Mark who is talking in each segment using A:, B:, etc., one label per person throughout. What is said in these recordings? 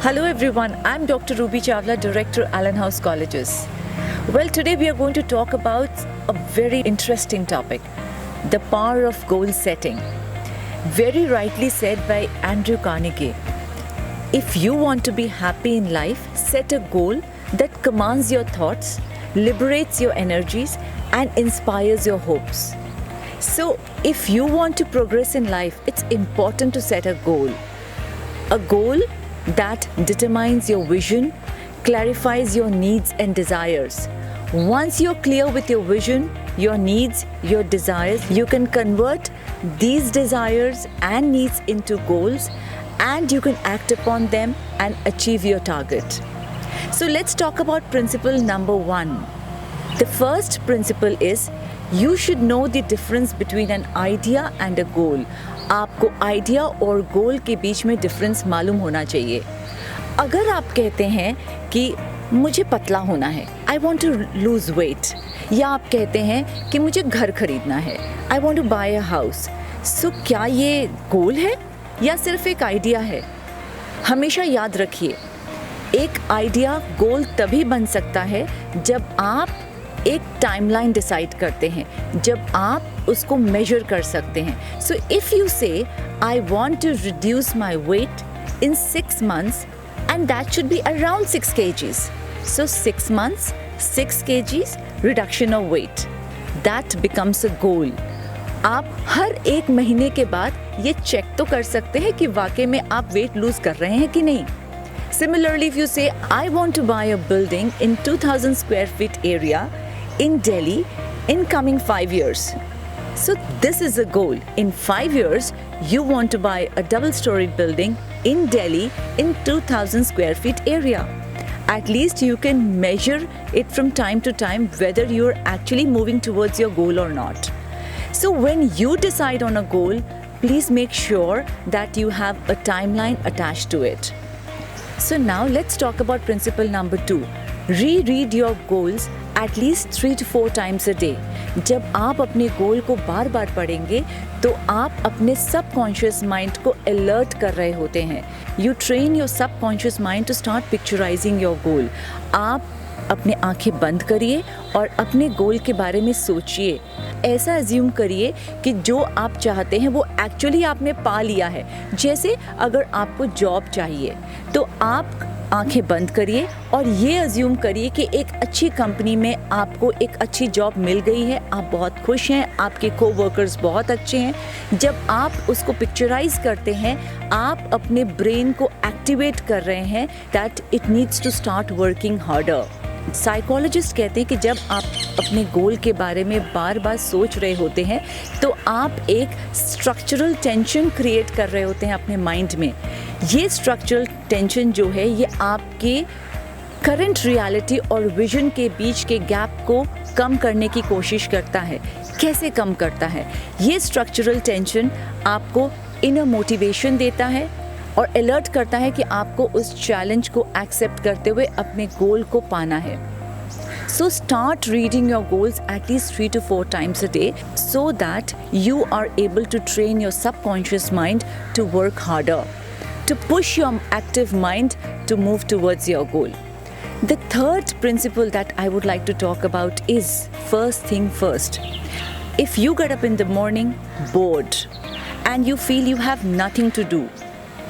A: Hello everyone, I'm Dr. Ruby Chawla, Director, Allen House Colleges. Well, today we are going to talk about a very interesting topic, the power of goal setting. Very rightly said by Andrew Carnegie. If you want to be happy in life, set a goal that commands your thoughts, liberates your energies, and inspires your hopes. So, if you want to progress in life, it's important to set a goal. A goal that determines your vision, clarifies your needs and desires. Once you're clear with your vision, your needs, your desires, you can convert these desires and needs into goals, and you can act upon them and achieve your target. So let's talk about principle number 1. The first principle is you should know the difference between an idea and a goal. आपको idea और गोल के बीच में difference मालूम होना चाहिए. अगर आप कहते हैं कि मुझे पतला होना है, I want to lose weight, या आप कहते हैं कि मुझे घर खरीदना है, I want to buy a house, so क्या ये गोल है या सिर्फ एक आइडिया है? हमेशा याद रखिए, एक आइडिया गोल तभी बन सकता है जब आप एक टाइमलाइन डिसाइड करते हैं, जब आप उसको मेजर कर सकते हैं. सो if you say I want to reduce my weight in 6 months and that should be around 6 kgs. So 6 months, 6 kgs reduction of weight. That becomes a goal. आप हर एक महीने के बाद ये चेक तो कर सकते हैं कि वाकई में आप वेट लूज कर रहे हैं कि नहीं. Similarly, if you say, I want to buy a building in 2000 square feet area in Delhi in coming 5 years. So this is a goal. In 5 years, you want to buy a double-storied building in Delhi in 2000 square feet area. At least you can measure it from time to time whether you're actually moving towards your goal or not. So when you decide on a goal, please make sure that you have a timeline attached to it. So now let's talk about principle number 2. Reread your goals at least 3 to 4 times a day. जब आप अपने गोल को बार बार पढ़ेंगे तो आप अपने subconscious mind को alert कर रहे होते हैं. You train your subconscious mind to start picturising your goal. आप अपने आंखें बंद करिए और अपने गोल के बारे में सोचिए. ऐसा अज्यूम करिए कि जो आप चाहते हैं वो एक्चुअली आपने पा लिया है. जैसे अगर आपको जॉब चाहिए तो आप आंखें बंद करिए और ये अज्यूम करिए कि एक अच्छी कंपनी में आपको एक अच्छी जॉब मिल गई है, आप बहुत खुश हैं, आपके कोवर्कर्स बहुत अच्छे हैं. जब आप उसको पिक्चराइज करते हैं, आप अपने ब्रेन को एक्टिवेट कर रहे हैं that it needs to start working harder. Psychologist कहते हैं कि जब आप अपने गोल के बारे में बार बार सोच रहे होते हैं तो आप एक स्ट्रक्चरल टेंशन क्रिएट कर रहे होते हैं अपने माइंड में. ये स्ट्रक्चरल टेंशन जो है ये आपके करंट रियलिटी और विजन के बीच के गैप को कम करने की कोशिश करता है. कैसे कम करता है? ये स्ट्रक्चरल टेंशन आपको इनर मोटिवेशन देता है और अलर्ट करता है कि आपको उस चैलेंज को एक्सेप्ट करते हुए अपने गोल को पाना है. So start reading your goals at least 3 to 4 times a day so that you are able to train your subconscious mind to work harder, to push your active mind to move towards your goal. The third principle that I would like to talk about is first thing first. If you get up in the morning bored and you feel you have nothing to do,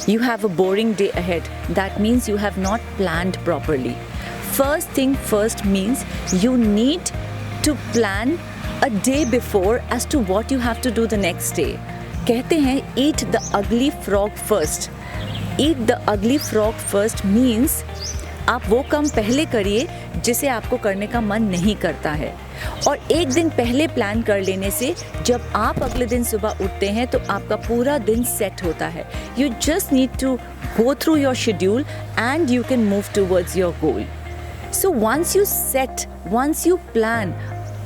A: you have a boring day ahead, that means you have not planned properly. First thing first means you need to plan a day before as to what you have to do the next day. कहते हैं eat the ugly frog first. Eat the ugly frog first means आप वो काम पहले करिए जिसे आपको करने का मन नहीं करता है. और एक दिन पहले प्लान कर लेने से जब आप अगले दिन सुबह उठते हैं तो आपका पूरा दिन सेट होता है. You just need to go through your schedule and you can move towards your goal. So once you set, once you plan,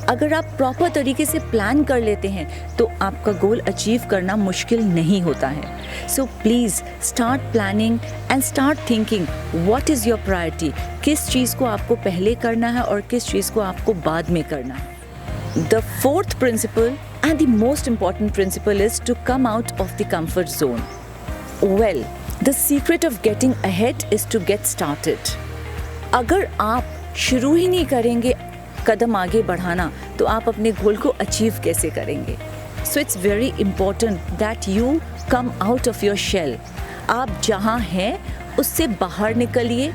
A: अगर आप प्रॉपर तरीके से प्लान कर लेते हैं तो आपका गोल अचीव करना मुश्किल नहीं होता है. So please start planning and start thinking what is your priority. किस चीज़ को आपको पहले करना है और किस चीज़ को आपको बाद में करना है. The fourth principle and the most important principle is to come out of the comfort zone. Well, The secret of getting ahead is to get started. अगर आप शुरू ही नहीं करेंगे कदम आगे बढ़ाना तो आप अपने गोल को अचीव कैसे करेंगे? So it's very important that you come out of your shell. आप जहाँ हैं उससे बाहर निकलिए,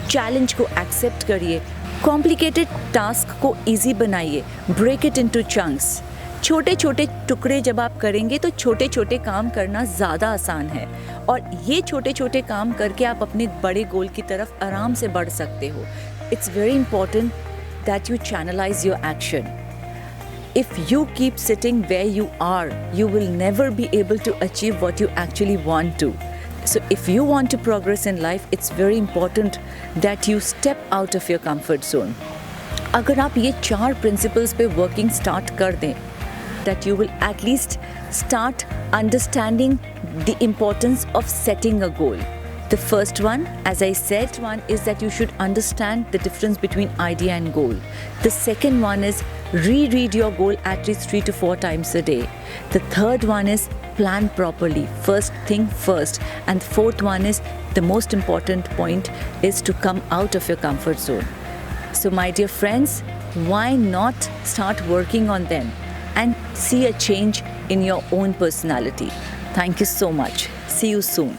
A: चैलेंज को एक्सेप्ट करिए, कॉम्प्लिकेटेड टास्क को इजी बनाइए, ब्रेक इट इनटू चंक्स. छोटे छोटे टुकड़े जब आप करेंगे तो छोटे छोटे काम करना ज़्यादा आसान है और ये छोटे छोटे काम करके आप अपने बड़े गोल की तरफ आराम से बढ़ सकते हो. It's very important that you channelize your action. If you keep sitting where you are, you will never be able to achieve what you actually want to. So if you want to progress in life, it's very important that you step out of your comfort zone. अगर आप ये 4 principles पे working start कर दें, that you will at least start understanding the importance of setting a goal. The first one, as I said, is that you should understand the difference between idea and goal. The second one is reread your goal at least 3 to 4 times a day. The third one is plan properly. First thing first. And the fourth one is the most important point is to come out of your comfort zone. So my dear friends, why not start working on them and see a change in your own personality? Thank you so much. See you soon.